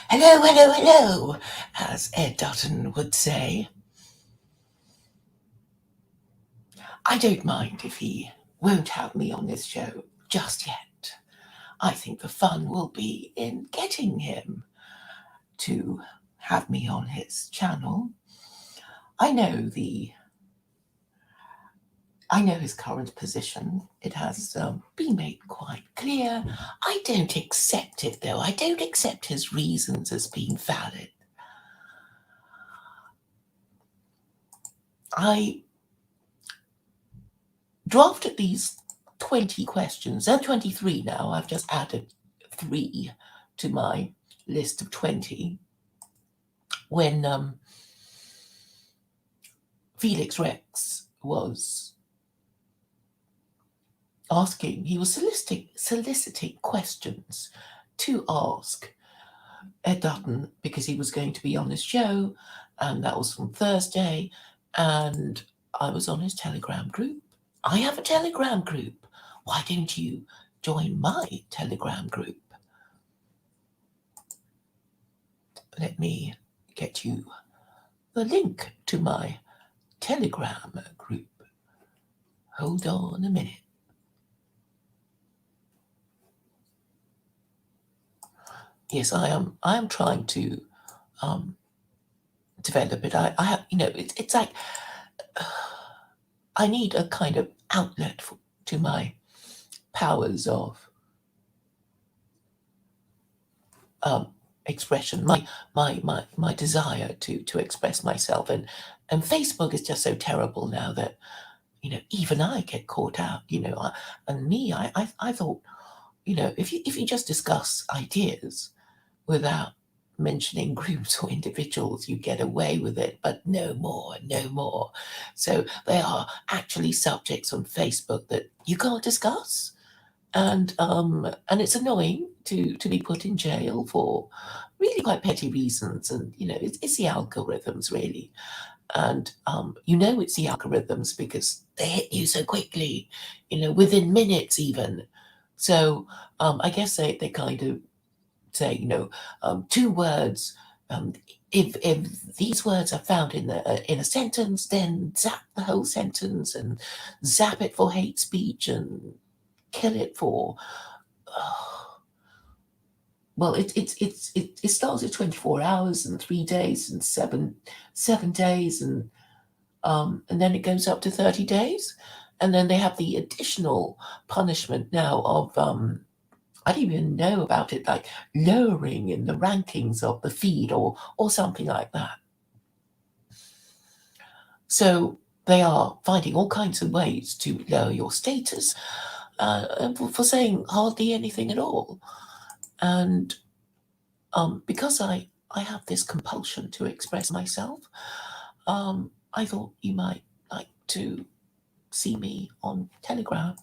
Hello, hello, hello, as Ed Dutton would say. I don't mind if he won't have me on this show just yet. I think the fun will be in getting him to have me on his channel. I know his current position. It has been made quite clear. I don't accept it, though. I don't accept his reasons as being valid. I drafted these 20 questions. There are 23 now. I've just added 3 to my list of 20 when Felix Rex was soliciting questions to ask Ed Dutton because he was going to be on his show, and that was on Thursday, and I was on his Telegram group. I have a Telegram group. Why don't you join my Telegram group? Let me get you the link to my Telegram group. Hold on a minute. Yes, I am trying to develop it. I have, it's like I need a kind of outlet to my powers of expression, my desire to express myself, and Facebook is just so terrible now that even I get caught out. I thought, if you just discuss ideas without mentioning groups or individuals, you get away with it, but no more. So there are actually subjects on Facebook that you can't discuss, and it's annoying to be put in jail for really quite petty reasons. And it's the algorithms, really. And it's the algorithms because they hit you so quickly, within minutes even. So I guess they kind of say, 2 words. If these words are found in a sentence, then zap the whole sentence and zap it for hate speech and kill it for. Well, it starts at 24 hours and 3 days and seven days, and then it goes up to 30 days, and then they have the additional punishment now of I didn't even know about it, like lowering in the rankings of the feed or something like that. So they are finding all kinds of ways to lower your status for saying hardly anything at all. And because I have this compulsion to express myself, I thought you might like to see me on Telegram.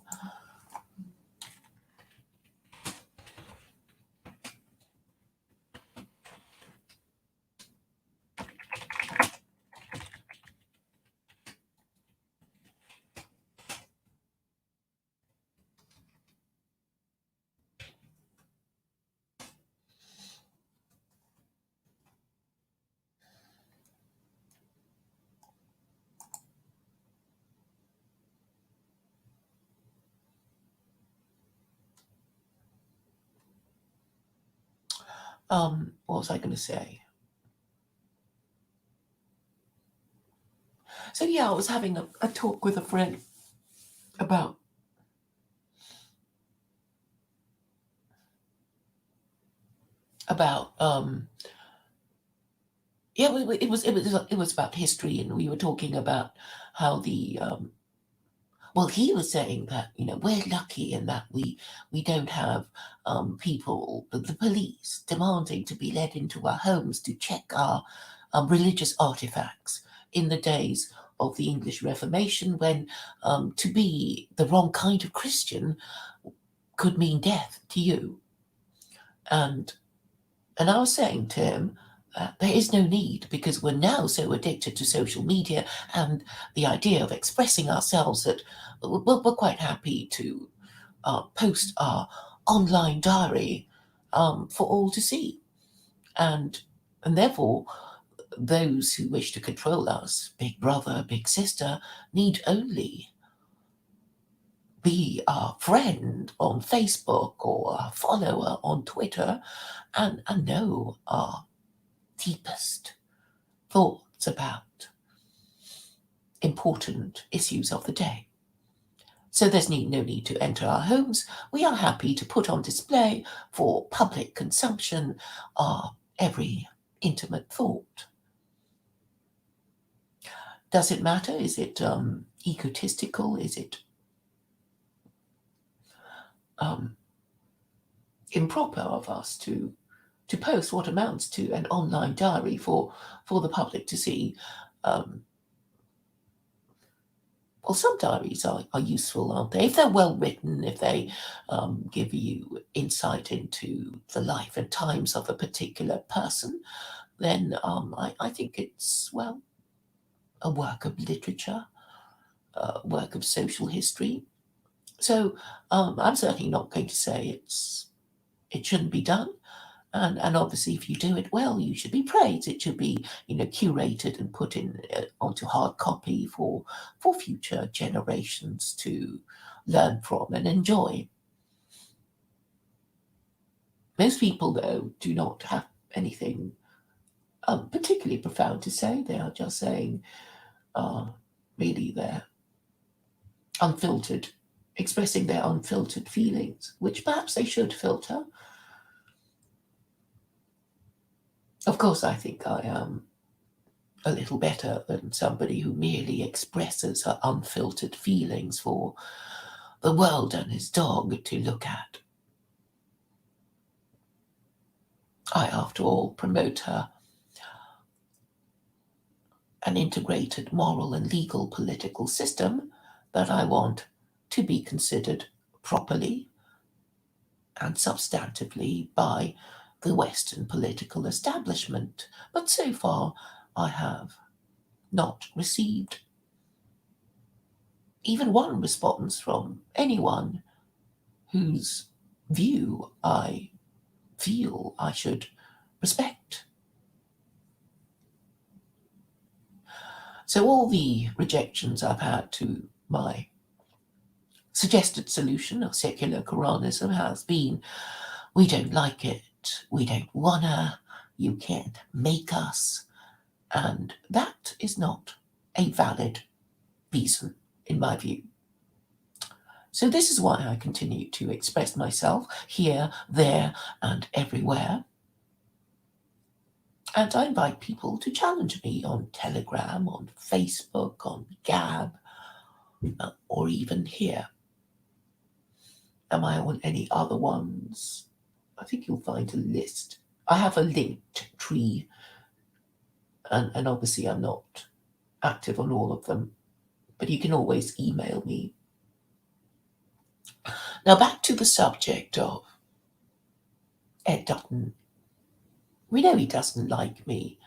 What was I going to say? So yeah, I was having a talk with a friend about it was about history, and we were talking about how he was saying that we're lucky in that we don't have people, the police, demanding to be let into our homes to check our religious artifacts in the days of the English Reformation, when to be the wrong kind of Christian could mean death to you. And I was saying to him, there is no need, because we're now so addicted to social media and the idea of expressing ourselves that we're quite happy to post our online diary for all to see. And therefore, those who wish to control us, big brother, big sister, need only be our friend on Facebook or our follower on Twitter and know our deepest thoughts about important issues of the day. So there's no need to enter our homes. We are happy to put on display for public consumption our every intimate thought. Does it matter? Is it egotistical? Is it improper of us to post what amounts to an online diary for the public to see? Well, some diaries are useful, aren't they? If they're well written, if they give you insight into the life and times of a particular person, then I think it's, well, a work of literature, a work of social history. So I'm certainly not going to say it shouldn't be done. And obviously, if you do it well, you should be praised. It should be, curated and put in onto hard copy for future generations to learn from and enjoy. Most people, though, do not have anything particularly profound to say. They are just saying, really, they're unfiltered, expressing their unfiltered feelings, which perhaps they should filter. Of course, I think I am a little better than somebody who merely expresses her unfiltered feelings for the world and his dog to look at. I, after all, promote her an integrated moral and legal political system that I want to be considered properly and substantively by the Western political establishment. But so far, I have not received even one response from anyone whose view I feel I should respect. So all the rejections I've had to my suggested solution of secular Koranism has been, we don't like it, we don't wanna, you can't make us, and that is not a valid reason, in my view. So this is why I continue to express myself here, there, and everywhere. And I invite people to challenge me on Telegram, on Facebook, on Gab, or even here. Am I on any other ones? I think you'll find a list. I have a linked tree, and obviously I'm not active on all of them, but you can always email me. Now back to the subject of Ed Dutton. We know he doesn't like me.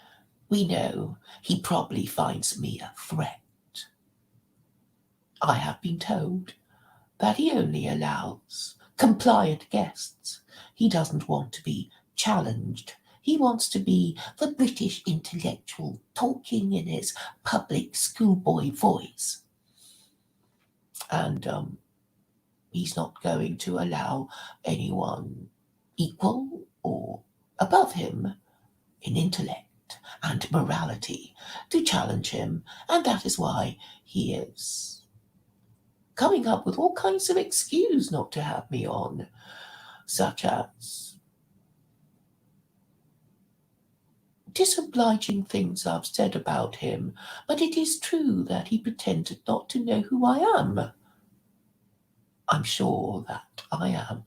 We know he probably finds me a threat. I have been told that he only allows compliant guests. He doesn't want to be challenged. He wants to be the British intellectual talking in his public schoolboy voice. And he's not going to allow anyone equal or above him in intellect and morality to challenge him. And that is why he is coming up with all kinds of excuse not to have me on, such as disobliging things I've said about him, but it is true that he pretended not to know who I am. I'm sure that I am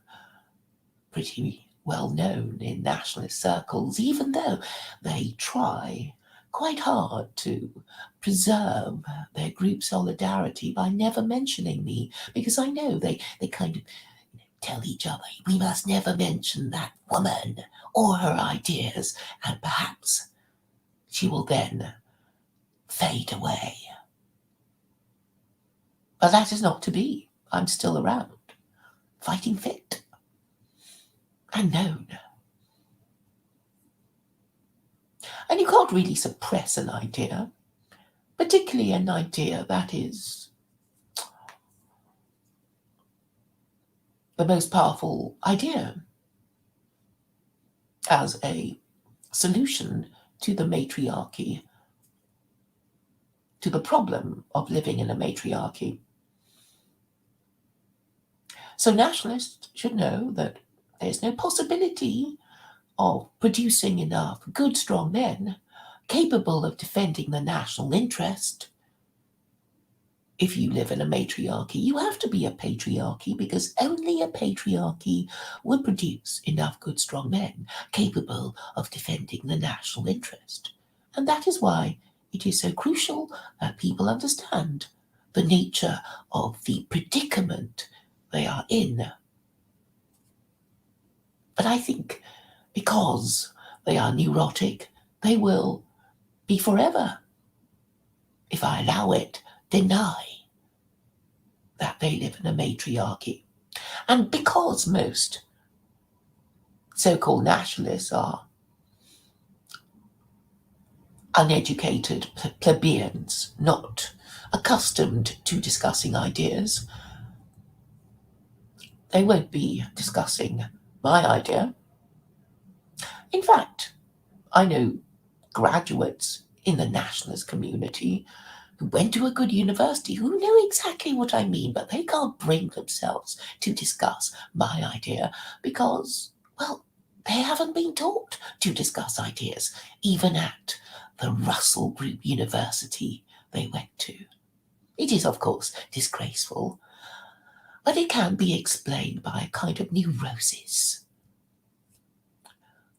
pretty well known in nationalist circles, even though they try quite hard to preserve their group solidarity by never mentioning me, because I know they kind of tell each other, we must never mention that woman or her ideas, and perhaps she will then fade away. But that is not to be. I'm still around, fighting fit. and known. And you can't really suppress an idea, particularly an idea that is the most powerful idea as a solution to the matriarchy, to the problem of living in a matriarchy. So nationalists should know that there's no possibility of producing enough good, strong men capable of defending the national interest. If you live in a matriarchy, you have to be a patriarchy, because only a patriarchy will produce enough good, strong men capable of defending the national interest. And that is why it is so crucial that people understand the nature of the predicament they are in. But I think because they are neurotic, they will be forever, if I allow it, deny that they live in a matriarchy. And because most so-called nationalists are uneducated plebeians, not accustomed to discussing ideas, they won't be discussing my idea. In fact, I know graduates in the nationalist community who went to a good university who know exactly what I mean, but they can't bring themselves to discuss my idea because, well, they haven't been taught to discuss ideas, even at the Russell Group University they went to. It is, of course, disgraceful, but it can be explained by a kind of neurosis.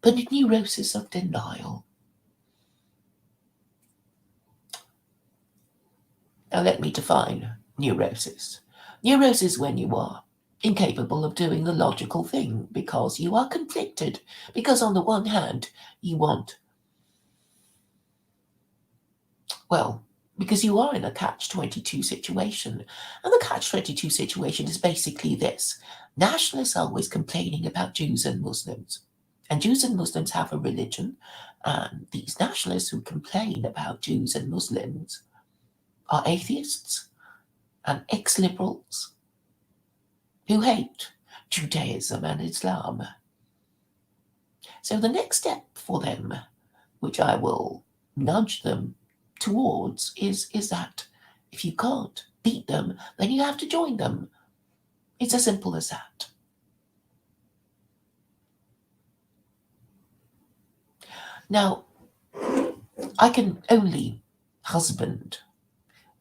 But a neurosis of denial. Now let me define neurosis. Neurosis when you are incapable of doing the logical thing because you are conflicted. Because on the one hand, you want, well, because you are in a catch-22 situation. And the catch-22 situation is basically this. Nationalists are always complaining about Jews and Muslims. And Jews and Muslims have a religion. And these nationalists who complain about Jews and Muslims are atheists and ex-liberals who hate Judaism and Islam. So the next step for them, which I will nudge them towards, is that if you can't beat them, then you have to join them. It's as simple as that. Now, I can only husband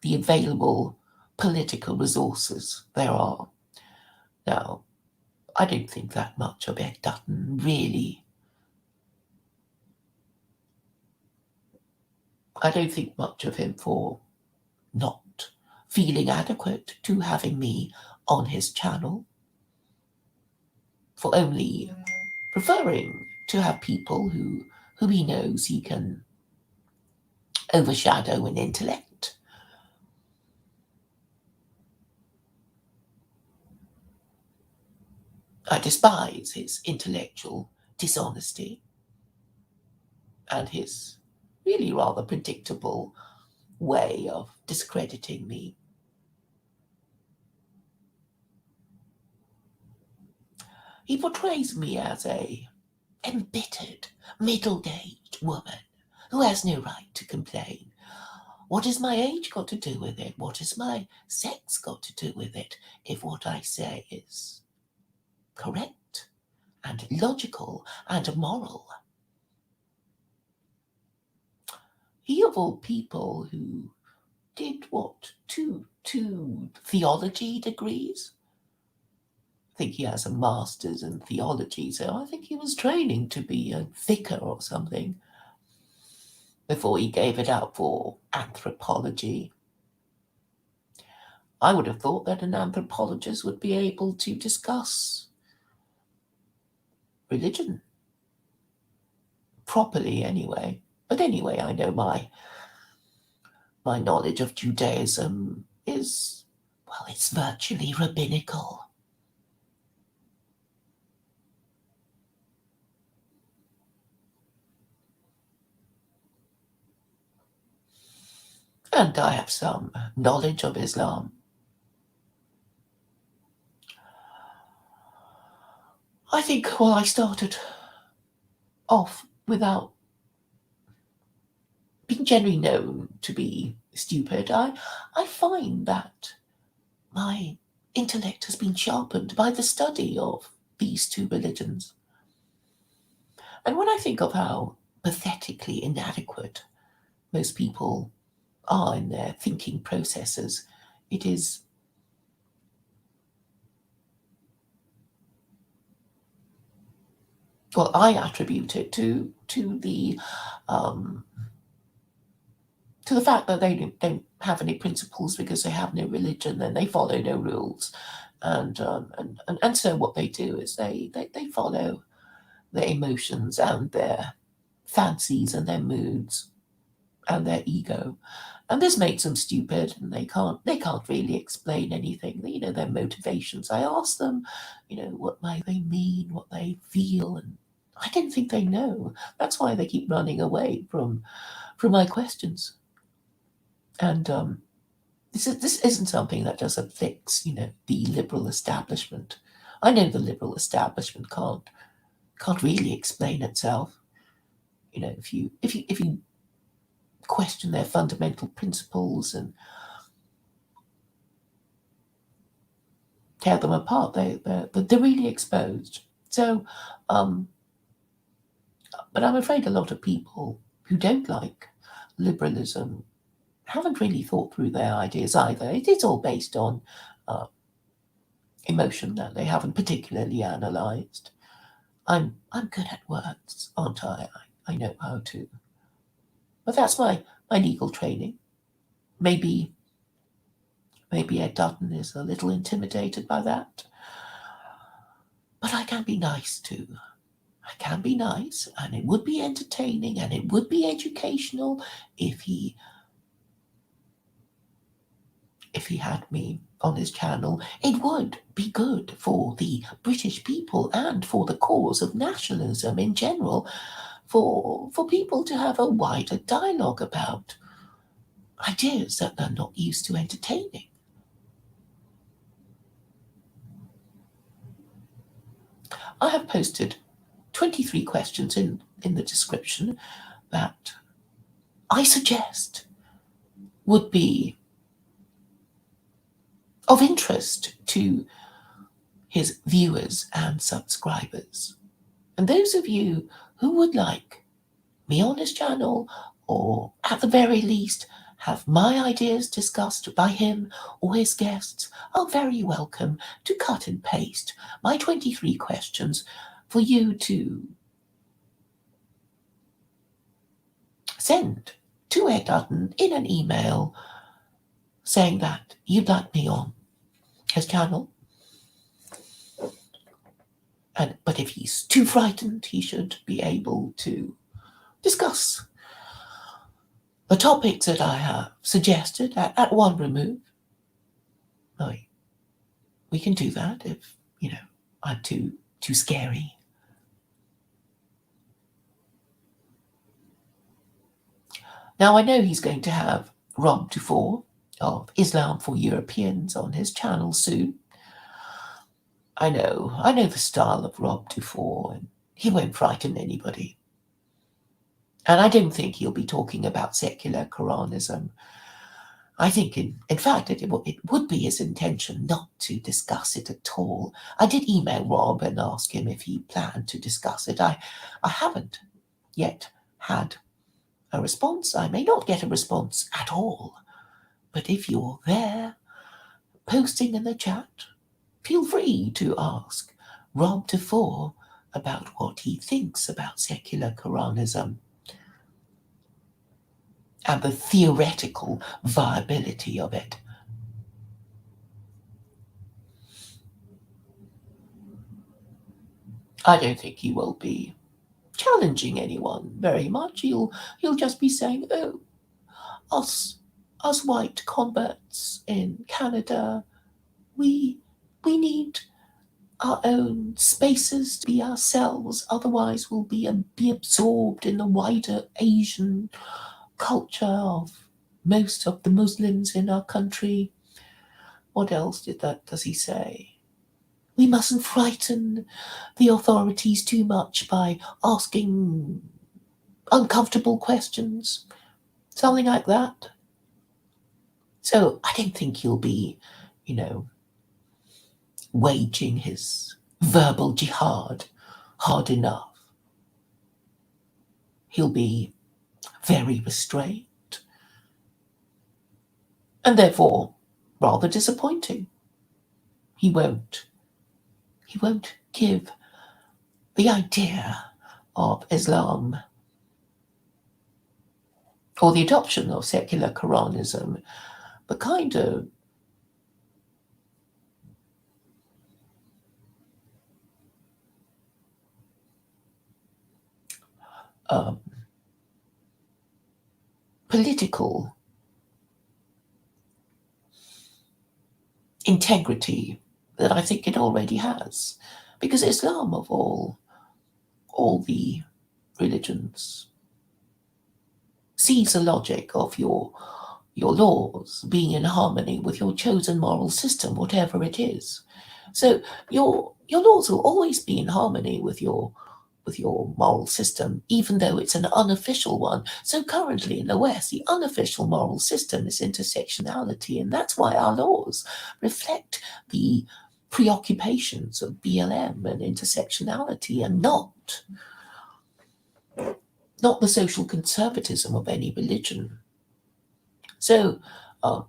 the available political resources there are. Now, I don't think that much of Ed Dutton, really. I don't think much of him for not feeling adequate to having me on his channel, for only preferring to have people who he knows he can overshadow in intellect. I despise his intellectual dishonesty and his really rather predictable way of discrediting me. He portrays me as a embittered, middle-aged woman who has no right to complain. What has my age got to do with it? What has my sex got to do with it? If what I say is correct and logical and moral. He of all people who did what? Two theology degrees? I think he has a master's in theology, so I think he was training to be a vicar or something before he gave it up for anthropology. I would have thought that an anthropologist would be able to discuss religion properly anyway. But anyway, I know my knowledge of Judaism is, well, it's virtually rabbinical. and I have some knowledge of Islam. I think, well, I started off without being generally known to be stupid. I find that my intellect has been sharpened by the study of these two religions. And when I think of how pathetically inadequate most people are in their thinking processes, it is well, I attribute it um, to the fact that they don't have any principles because they have no religion and they follow no rules, and so what they do is they follow their emotions and their fancies and their moods and their ego, and this makes them stupid, and they can't really explain anything. Their motivations. I ask them, what might they mean, what they feel, and I don't think they know. That's why they keep running away from my questions. And this isn't something that just afflicts, the liberal establishment. I know the liberal establishment can't really explain itself. If you question their fundamental principles and tear them apart, they're really exposed. So, but I'm afraid a lot of people who don't like liberalism haven't really thought through their ideas either. It is all based on uh, emotion that they haven't particularly analysed. I'm good at words, aren't I? I know how to. But that's my legal training. Maybe Ed Dutton is a little intimidated by that. But I can be nice too. I can be nice, and it would be entertaining and it would be educational if he had me on his channel. It would be good for the British people and for the cause of nationalism in general, for people to have a wider dialogue about ideas that they're not used to entertaining. I have posted 23 questions in the description that I suggest would be of interest to his viewers and subscribers. And those of you who would like me on his channel, or at the very least have my ideas discussed by him or his guests, are very welcome to cut and paste my 23 questions for you to send to Ed Dutton in an email saying that you'd like me on his channel. But if he's too frightened, he should be able to discuss the topics that I have suggested at one remove. We can do that if, I'm too scary. Now, I know he's going to have Rob Dufour of Islam4Europeans on his channel soon. I know the style of Rob Dufour, and he won't frighten anybody. And I don't think he'll be talking about secular Koranism. I think, in fact, it would be his intention not to discuss it at all. I did email Rob and ask him if he planned to discuss it. I haven't yet had a response. I may not get a response at all. But if you're there, posting in the chat, feel free to ask Rob Dufour about what he thinks about secular Koranism and the theoretical viability of it. I don't think he will be challenging anyone very much. He'll just be saying, "Oh, us white converts in Canada, we need our own spaces to be ourselves. Otherwise, we'll be absorbed in the wider Asian culture of most of the Muslims in our country. What else does he say? We mustn't frighten the authorities too much by asking uncomfortable questions, something like that. So I don't think he'll be, waging his verbal jihad hard enough. He'll be very restrained and therefore rather disappointing. He won't give the idea of Islam or the adoption of secular Koranism the kind of political integrity that I think it already has. Because Islam, of all the religions, sees the logic of your laws being in harmony with your chosen moral system, whatever it is. So your laws will always be in harmony with your moral system, even though it's an unofficial one. So currently in the West, the unofficial moral system is intersectionality, and that's why our laws reflect the preoccupations of BLM and intersectionality, and not the social conservatism of any religion. So, but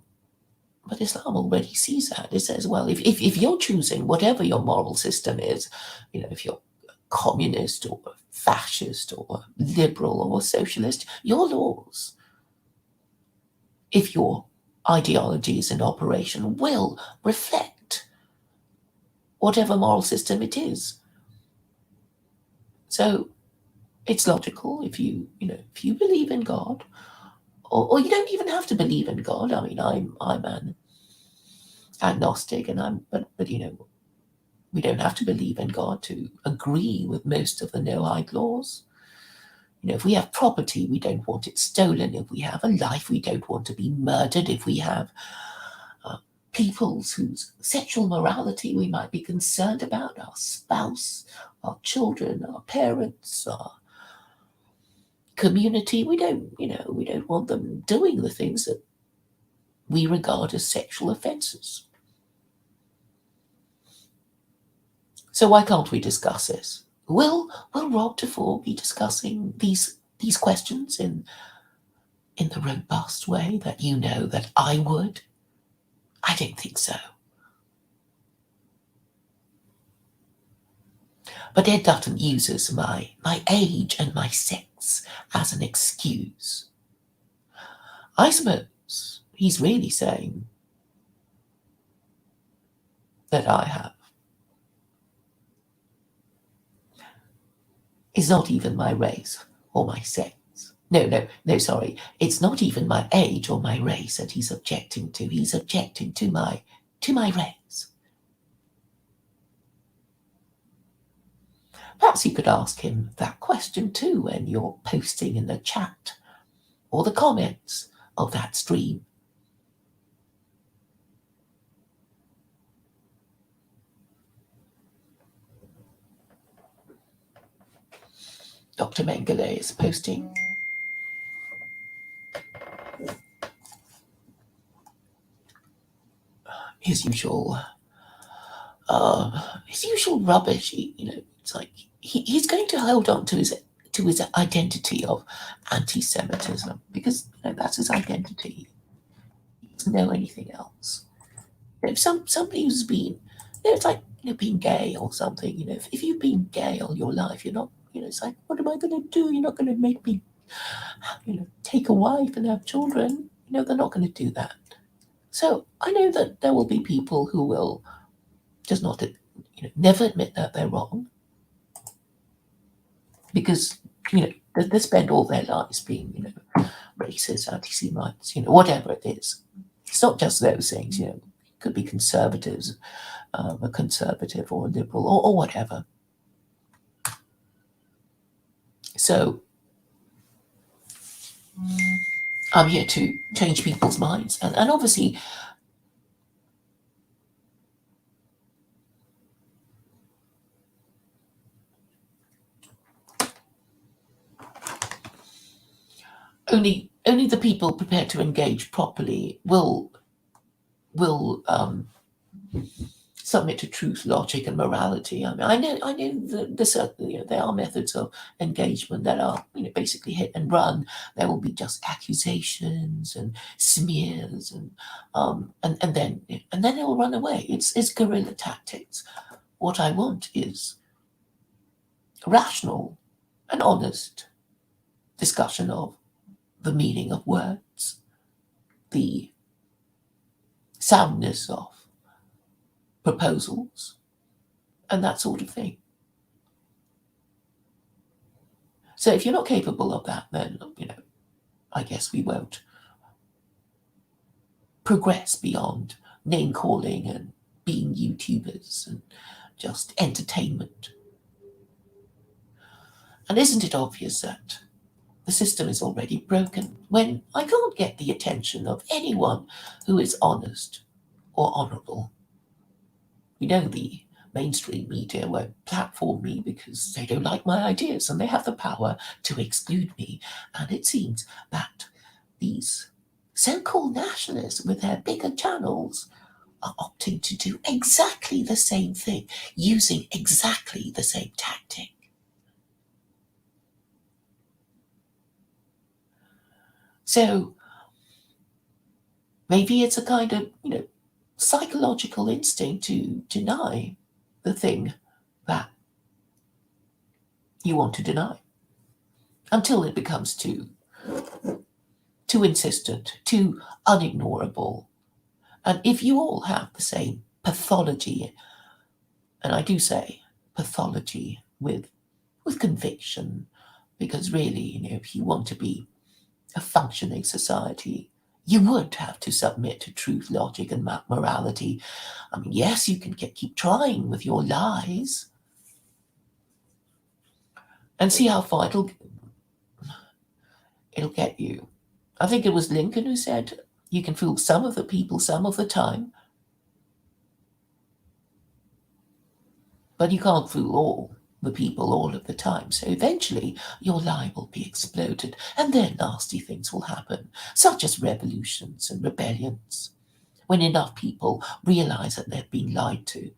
Islam already sees that. It says, well, if you're choosing whatever your moral system is, if you're communist or fascist or liberal or socialist, your laws, if your ideology is in operation, will reflect whatever moral system it is. So it's logical if you believe in God, or you don't even have to believe in God. I mean, I'm an agnostic, but we don't have to believe in God to agree with most of the no-hide laws. If we have property, we don't want it stolen. If we have a life, we don't want to be murdered. If we have peoples whose sexual morality we might be concerned about, our spouse, our children, our parents, our community, we don't want them doing the things that we regard as sexual offences. So why can't we discuss this? Will Rob Dufour be discussing these questions in the robust way that that I would? I don't think so. But Ed Dutton uses my age and my sex as an excuse. I suppose he's really saying that I have. It's not even my race or my sex. No, sorry. It's not even my age or my race that he's objecting to. He's objecting to my race. Perhaps you could ask him that question too when you're posting in the chat or the comments of that stream. Dr. Mengele is posting his usual rubbish. It's like he's going to hold on to his identity of anti-Semitism because that's his identity. He doesn't know anything else. If somebody who's been, it's like being gay or something. If you've been gay all your life, you're not. It's like, what am I going to do? You're not going to make me, take a wife and have children. They're not going to do that. So I know that there will be people who will just not, never admit that they're wrong because they spend all their lives being racist, anti-Semites, whatever it is. It's not just those things. It could be conservatives, a conservative or a liberal or whatever. So I'm here to change people's minds. And obviously, only the people prepared to engage properly will submit to truth, logic, and morality. I mean, I know there are methods of engagement that are basically hit and run. There will be just accusations and smears, and then they will run away. It's guerrilla tactics. What I want is rational and honest discussion of the meaning of words, the soundness of proposals, and that sort of thing. So if you're not capable of that, then, I guess we won't progress beyond name calling and being YouTubers and just entertainment. And isn't it obvious that the system is already broken when I can't get the attention of anyone who is honest or honourable? The mainstream media won't platform me because they don't like my ideas and they have the power to exclude me. And it seems that these so-called nationalists with their bigger channels are opting to do exactly the same thing, using exactly the same tactic. So maybe it's a kind of, psychological instinct to deny the thing that you want to deny until it becomes too insistent, too unignorable. And if you all have the same pathology, and I do say pathology with conviction, because really, if you want to be a functioning society, you would have to submit to truth, logic, and morality. I mean, yes, you can keep trying with your lies and see how far it'll get you. I think it was Lincoln who said, you can fool some of the people some of the time, but you can't fool all the people all of the time. So eventually your lie will be exploded, and then nasty things will happen, such as revolutions and rebellions, when enough people realize that they've been lied to.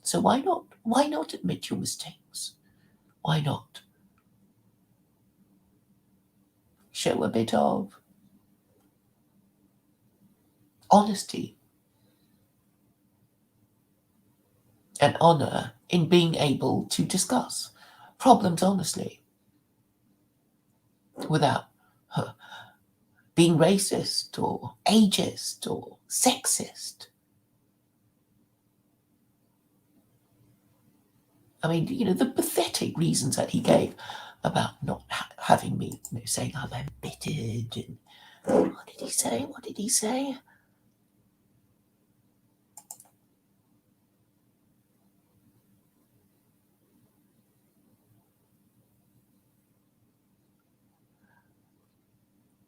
So why not? Why not admit your mistakes? Why not show a bit of honesty and honor in being able to discuss problems honestly without being racist or ageist or sexist? I mean, the pathetic reasons that he gave about not having me, saying I'm embittered. And what did he say? What did he say?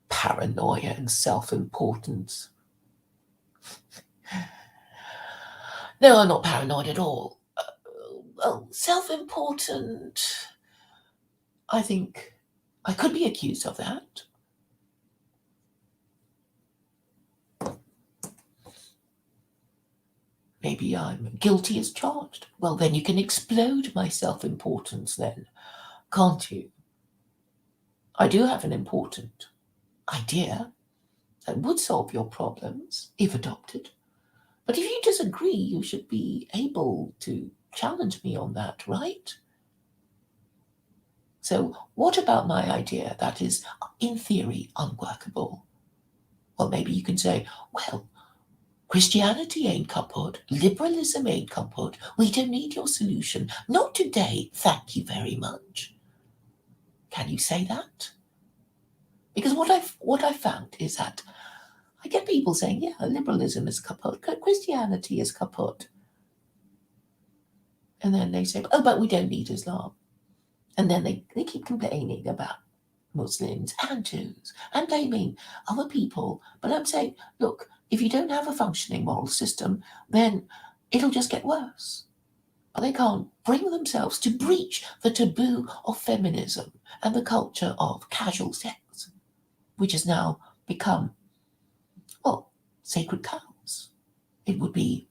Paranoia and self-importance. No, I'm not paranoid at all. Well, self-important, I think I could be accused of that. Maybe I'm guilty as charged. Well, then you can explode my self-importance then, can't you? I do have an important idea that would solve your problems if adopted. But if you disagree, you should be able to challenge me on that, right? So what about my idea that is, in theory, unworkable? Well, maybe you can say, well, Christianity ain't kaput, liberalism ain't kaput, we don't need your solution. Not today, thank you very much. Can you say that? Because what I found is that I get people saying, yeah, liberalism is kaput, Christianity is kaput. And then they say, oh, but we don't need Islam. And then they keep complaining about Muslims and Jews and blaming other people. But I'm saying, look, if you don't have a functioning moral system, then it'll just get worse. But they can't bring themselves to breach the taboo of feminism and the culture of casual sex, which has now become, well, sacred cows. It would be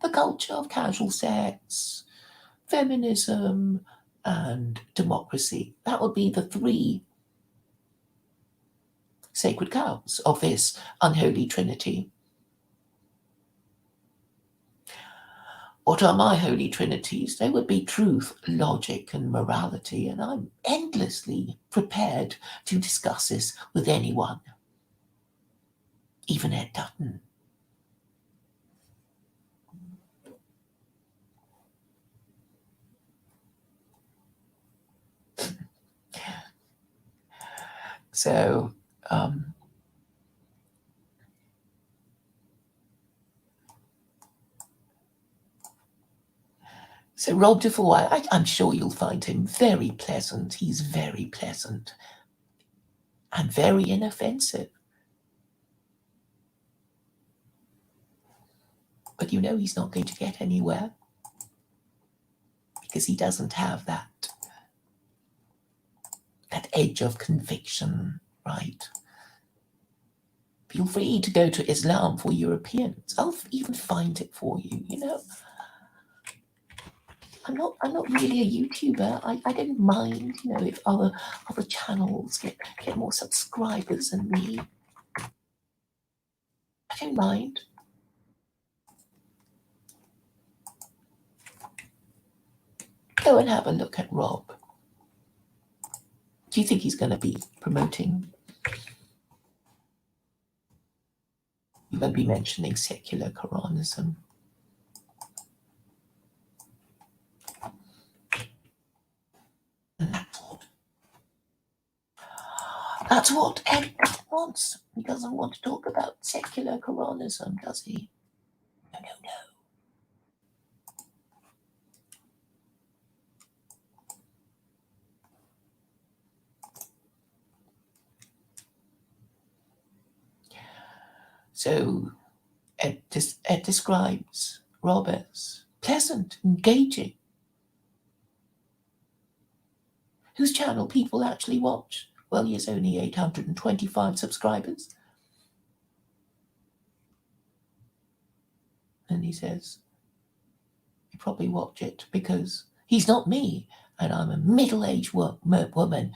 the culture of casual sex, feminism, and democracy. That would be the three sacred cows of this unholy trinity. What are my holy trinities? They would be truth, logic, and morality, and I'm endlessly prepared to discuss this with anyone, even Ed Dutton. So, Rob Dufour, I'm sure you'll find him very pleasant. He's very pleasant and very inoffensive. But you know he's not going to get anywhere because he doesn't have that edge of conviction, right? Feel free to go to Islam4Europeans. I'll even find it for you, you know. I'm not really a YouTuber. I don't mind, you know, if other channels get more subscribers than me. I don't mind. Go and have a look at Rob. Do you think he's going to be promoting? You won't be mentioning secular Koranism. And that's what Ed wants. He doesn't want to talk about secular Koranism, does he? No. So Ed describes Rob as pleasant, engaging, whose channel people actually watch. Well, he has only 825 subscribers. And he says, you probably watch it because he's not me, and I'm a middle-aged woman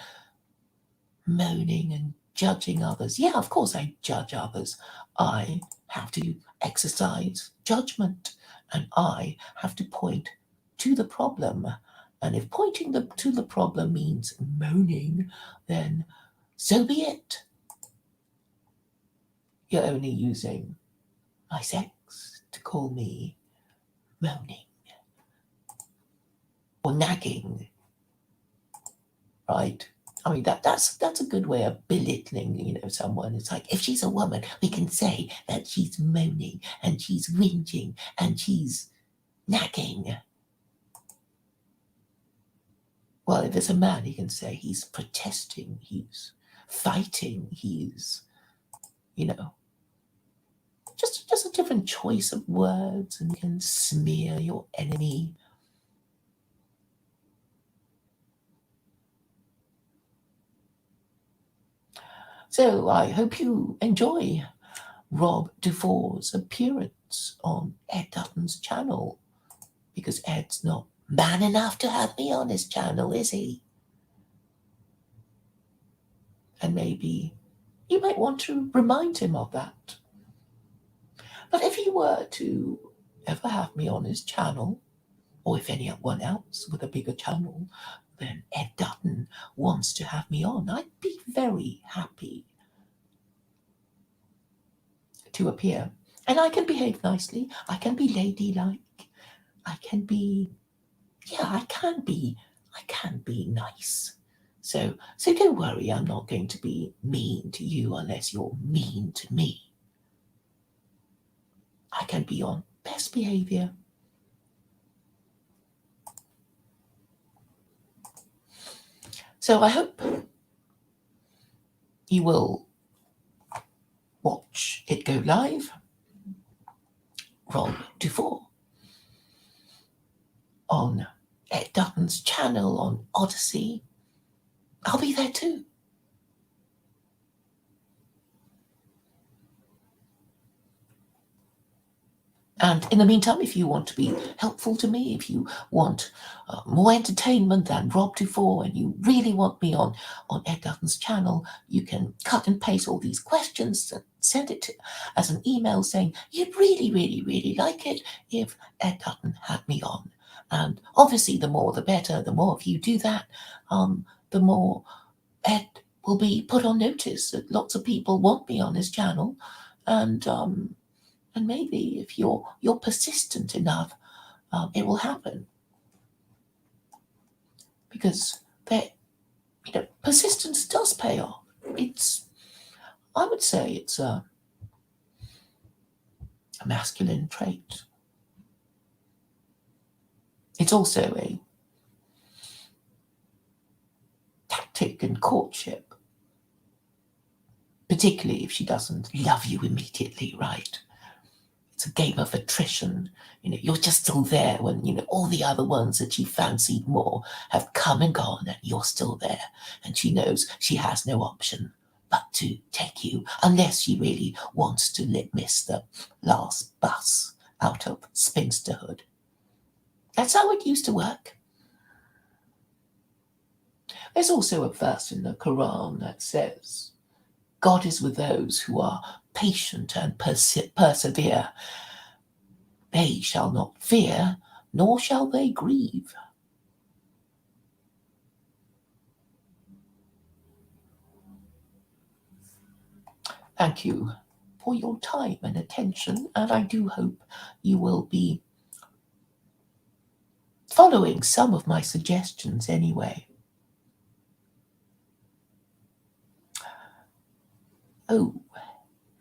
moaning and judging others. Yeah, of course I judge others. I have to exercise judgment, and I have to point to the problem. And if pointing to the problem means moaning, then so be it. You're only using my sex to call me moaning or nagging, right? I mean, that's a good way of belittling, you know, someone. It's like, if she's a woman, we can say that she's moaning and she's whinging and she's nagging. Well, if it's a man, he can say he's protesting, he's fighting, he's, you know, just a different choice of words, and you can smear your enemy. So I hope you enjoy Rob Dufour's appearance on Ed Dutton's channel, because Ed's not man enough to have me on his channel, is he? And maybe you might want to remind him of that. But if he were to ever have me on his channel, or if anyone else with a bigger channel than Ed Dutton wants to have me on, I'd be very happy to appear. And I can behave nicely. I can be ladylike. I can be nice. So don't worry, I'm not going to be mean to you unless you're mean to me. I can be on best behavior. So I hope you will watch it go live. Rob Dufour on Ed Dutton's channel on Odyssey. I'll be there too. And in the meantime, if you want to be helpful to me, if you want more entertainment than Rob Dufour, and you really want me on Ed Dutton's channel, you can cut and paste all these questions and send it as an email saying you'd really, really, really like it if Ed Dutton had me on. And obviously, the more the better. The more of you do that, the more Ed will be put on notice that lots of people want me on his channel, and maybe if you're persistent enough, it will happen. Because persistence does pay off. I would say it's a masculine trait. It's also a tactic in courtship, particularly if she doesn't love you immediately, right? It's a game of attrition. You're just still there when, all the other ones that she fancied more have come and gone, and you're still there. And she knows she has no option but to take you, unless she really wants to miss the last bus out of spinsterhood. That's how it used to work. There's also a verse in the Quran that says, God is with those who are patient and persevere. They shall not fear, nor shall they grieve. Thank you for your time and attention, and I do hope you will be following some of my suggestions anyway. Oh,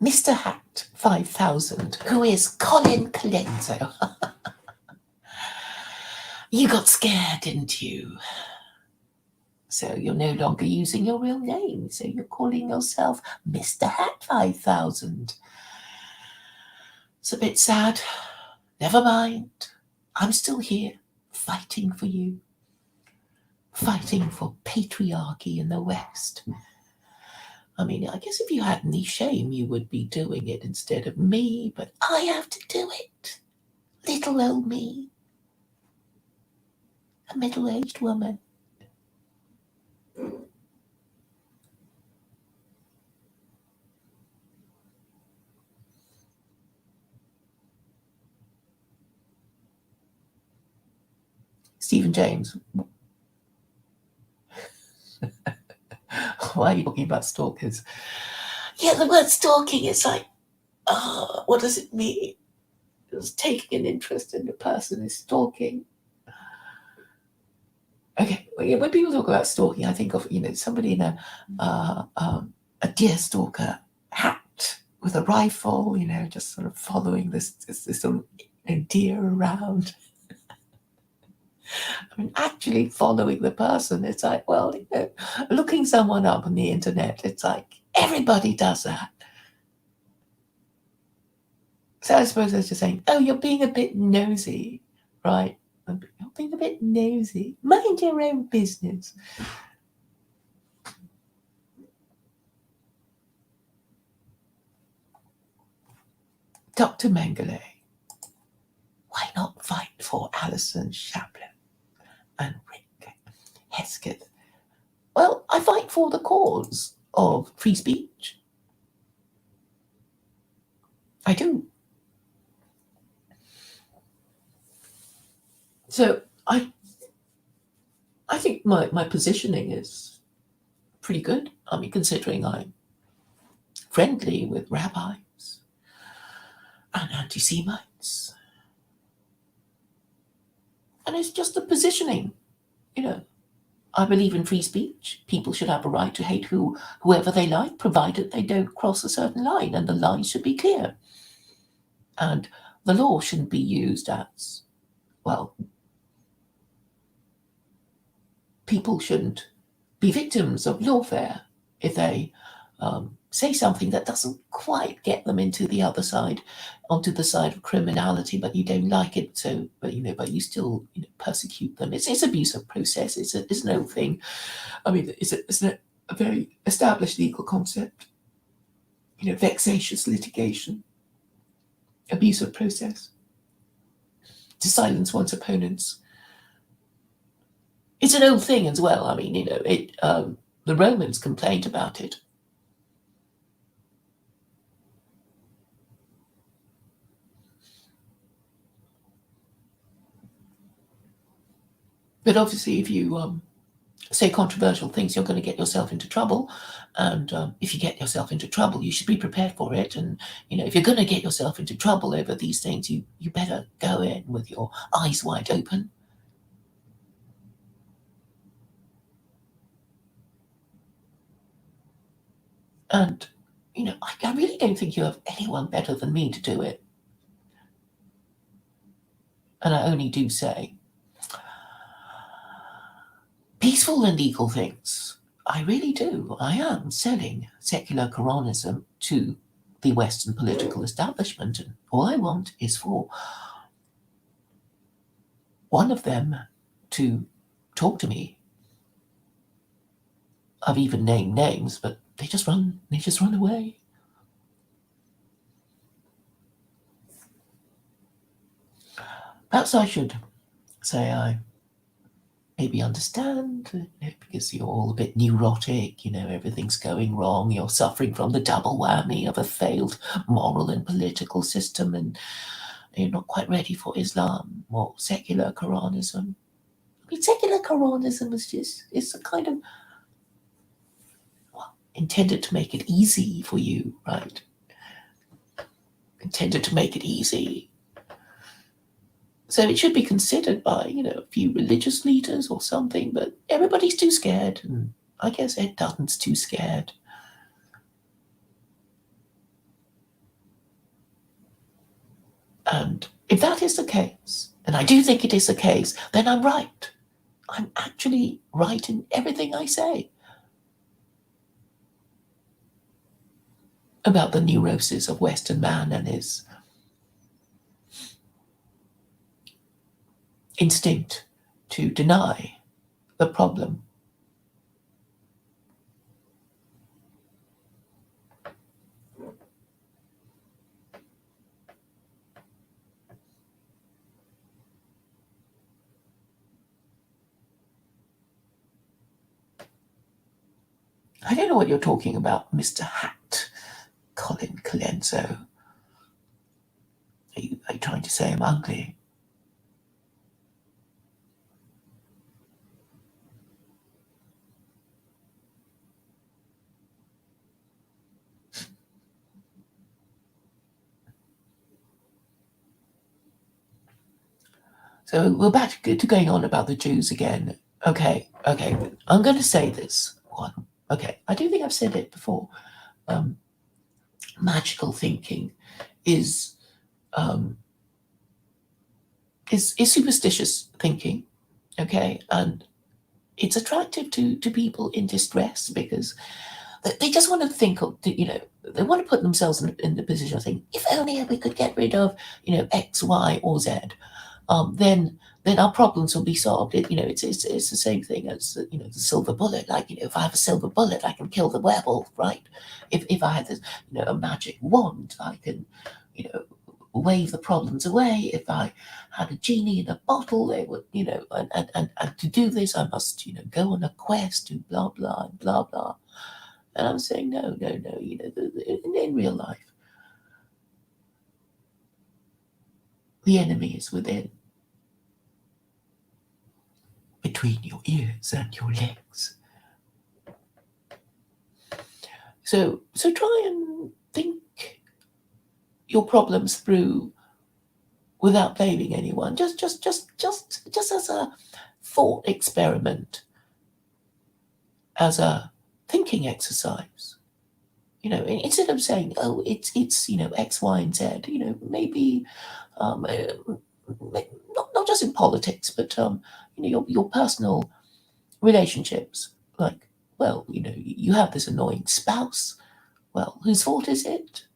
Mr. Hat 5000, who is Colin Colenso. You got scared, didn't you? So you're no longer using your real name, so you're calling yourself Mr. Hat 5000. It's a bit sad. Never mind. I'm still here, fighting for you. Fighting for patriarchy in the West. I mean, I guess if you had any shame, you would be doing it instead of me, but I have to do it. Little old me. A middle-aged woman. Stephen James. Why are you talking about stalkers? Yeah, the word stalking is like, what does it mean? It's taking an interest in the person is stalking. Okay, when people talk about stalking, I think of somebody in a deer stalker hat with a rifle, just sort of following this sort of deer around. I mean, actually following the person, it's like, well, looking someone up on the internet, it's like everybody does that. So I suppose they're just saying, oh, you're being a bit nosy, right? You're being a bit nosy. Mind your own business. Dr. Mengele, why not fight for Alison Chaplin and Rick Hesketh? Well, I fight for the cause of free speech. I do. So I think my positioning is pretty good. I mean, considering I'm friendly with rabbis and anti-Semites. And it's just the positioning, I believe in free speech. People should have a right to hate whoever they like, provided they don't cross a certain line, and the line should be clear. And the law shouldn't be used as, well, people shouldn't be victims of lawfare if they say something that doesn't quite get them into the other side, onto the side of criminality, but you don't like it, so but you still persecute them. It's abusive process. It's an old thing. I mean, it's a very established legal concept. Vexatious litigation, abusive process, to silence one's opponents. It's an old thing as well. I mean, the Romans complained about it. But obviously, if you say controversial things, you're going to get yourself into trouble. And if you get yourself into trouble, you should be prepared for it. And, if you're going to get yourself into trouble over these things, you better go in with your eyes wide open. And, I really don't think you have anyone better than me to do it. And I only do say peaceful and legal things. I really do. I am selling secular Koranism to the Western political establishment, and all I want is for one of them to talk to me. I've even named names, but they just run away. Perhaps I should say I maybe understand, because you're all a bit neurotic, everything's going wrong, you're suffering from the double whammy of a failed moral and political system, and you're not quite ready for Islam or secular Koranism. I mean, secular Koranism is a kind of, intended to make it easy for you, right? Intended to make it easy. So it should be considered by, a few religious leaders or something, but everybody's too scared, and I guess Ed Dutton's too scared. And if that is the case, and I do think it is the case, then I'm right. I'm actually right in everything I say about the neurosis of Western man and his instinct to deny the problem. I don't know what you're talking about, Mr. Hat, Colin Colenso. Are you trying to say I'm ugly? So we're back to going on about the Jews again. Okay, I'm going to say this one. Okay, I do think I've said it before. Magical thinking is superstitious thinking. Okay, and it's attractive to people in distress, because they just want to think of, they want to put themselves in the position of saying, if only we could get rid of, X, Y, or Z, then our problems will be solved. It's the same thing as the silver bullet. Like, if I have a silver bullet, I can kill the werewolf, right? If I had this, a magic wand, I can, wave the problems away. If I had a genie in a bottle, they would, and to do this, I must, go on a quest to blah blah and blah blah. And I'm saying, no, in real life, the enemy is within, between your ears and your legs. So try and think your problems through without blaming anyone. Just as a thought experiment, as a thinking exercise. Instead of saying, oh, it's X, Y, and Z, maybe not just in politics, but your personal relationships. Like, well, you have this annoying spouse, Well, whose fault is it?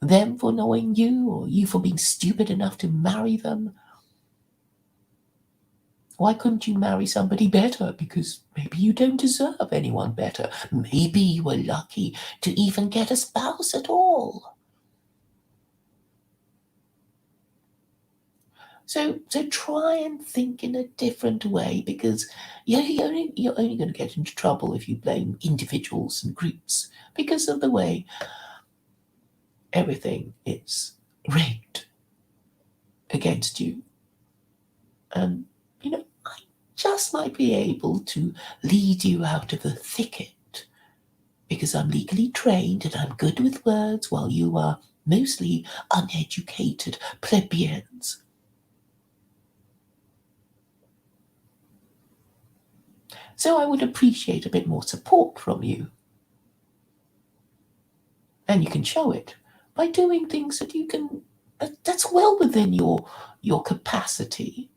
Them for knowing you, or you for being stupid enough to marry them? Why couldn't you marry somebody better? Because maybe you don't deserve anyone better. Maybe you were lucky to even get a spouse at all. So try and think in a different way, because you're only going to get into trouble if you blame individuals and groups because of the way everything is rigged against you. And, I just might be able to lead you out of the thicket because I'm legally trained and I'm good with words while you are mostly uneducated plebeians. So I would appreciate a bit more support from you. And you can show it by doing things that's well within your capacity,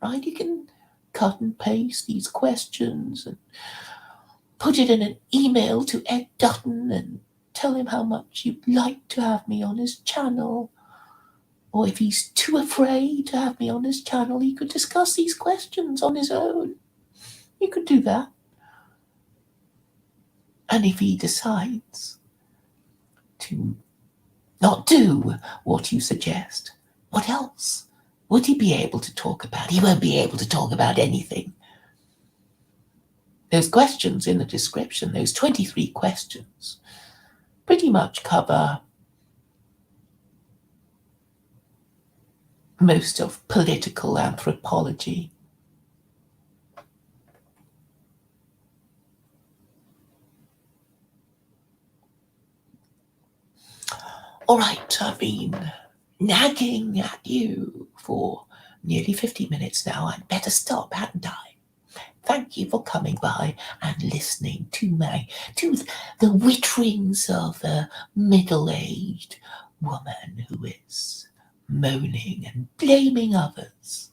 right? You can cut and paste these questions and put it in an email to Ed Dutton and tell him how much you'd like to have me on his channel. Or if he's too afraid to have me on his channel, he could discuss these questions on his own. You could do that. And if he decides to not do what you suggest, what else would he be able to talk about? He won't be able to talk about anything. Those questions in the description, those 23 questions, pretty much cover most of political anthropology. All right, I've been nagging at you for nearly 50 minutes now. I'd better stop, hadn't I? Thank you for coming by and listening to the witterings of a middle-aged woman who is moaning and blaming others.